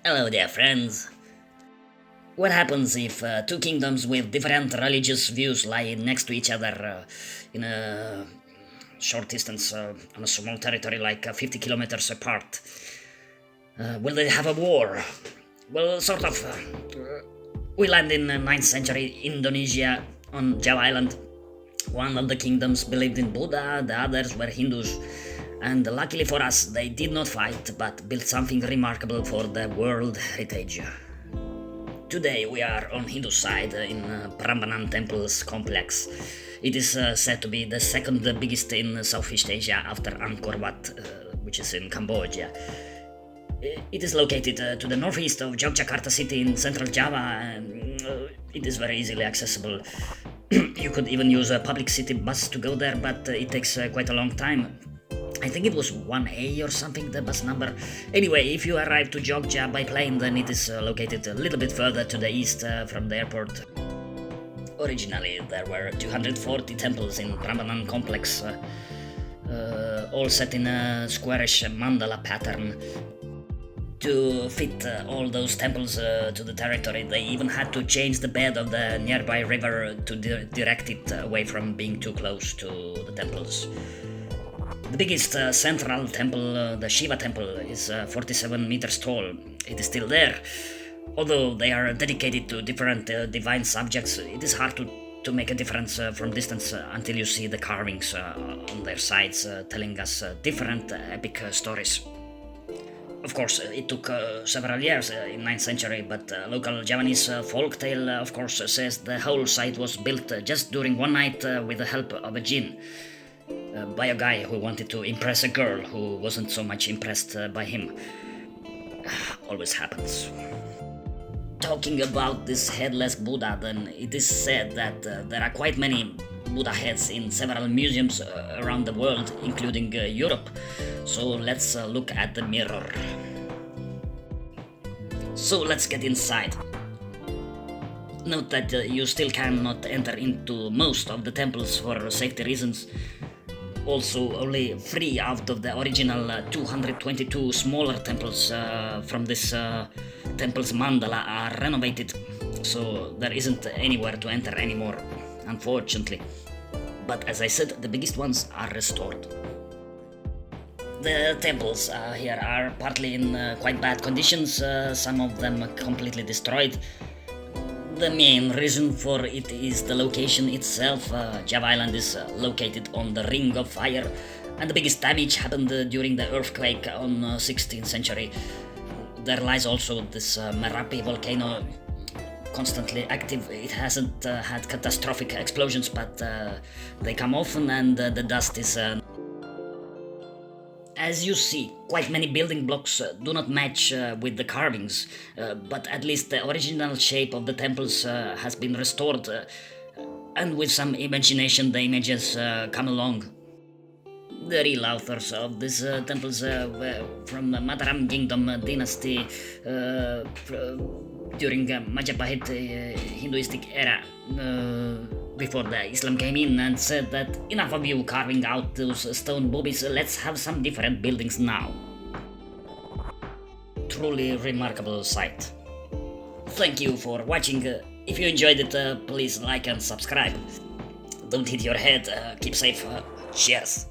Hello there, friends. What happens if two kingdoms with different religious views lie next to each other in a short distance on a small territory like 50 kilometers apart? Will they have a war? Well, sort of. We land in 9th century Indonesia on Java Island. One of the kingdoms believed in Buddha, the others were Hindus. And luckily for us, they did not fight, but built something remarkable for the World Heritage. Today we are on Hindu side in Prambanan Temple's complex. It is said to be the second biggest in Southeast Asia after Angkor Wat, which is in Cambodia. It is located to the northeast of Yogyakarta city in central Java, and it is very easily accessible. You could even use a public city bus to go there, but it takes quite a long time. I think it was 1A or something, the bus number. Anyway, if you arrive to Jogja by plane, then it is located a little bit further to the east from the airport. Originally, there were 240 temples in Prambanan complex, all set in a squarish mandala pattern. To fit all those temples to the territory, they even had to change the bed of the nearby river to direct it away from being too close to the temples. The biggest central temple, the Shiva temple, is 47 meters tall. It is still there. Although they are dedicated to different divine subjects, it is hard to make a difference from distance until you see the carvings on their sides telling us different epic stories. Of course, it took several years in 9th century, but local Javanese folktale, of course, says the whole site was built just during one night with the help of a jinn. By a guy who wanted to impress a girl who wasn't so much impressed by him. Always happens. Talking about this headless Buddha, then it is said that there are quite many Buddha heads in several museums around the world, including Europe. So let's look at the mirror. So let's get inside. Note that you still cannot enter into most of the temples for safety reasons. Also, only 3 out of the original 222 smaller temples from this temple's mandala are renovated, so there isn't anywhere to enter anymore, unfortunately. But as I said, the biggest ones are restored. The temples here are partly in quite bad conditions, some of them completely destroyed. The main reason for it is the location itself. Java Island is located on the Ring of Fire, and the biggest damage happened during the earthquake on 16th century. There lies also this Merapi volcano, constantly active. It hasn't had catastrophic explosions, but they come often, and the dust is... As you see, quite many building blocks do not match with the carvings, but at least the original shape of the temples has been restored, and with some imagination the images come along. The real authors of these temples were from the Mataram Kingdom dynasty during Majapahit hinduistic era, before the Islam came in and said that enough of you carving out those stone boobies, let's have some different buildings now. Truly remarkable sight. Thank you for watching. If you enjoyed it, please like and subscribe. Don't hit your head, keep safe. Cheers.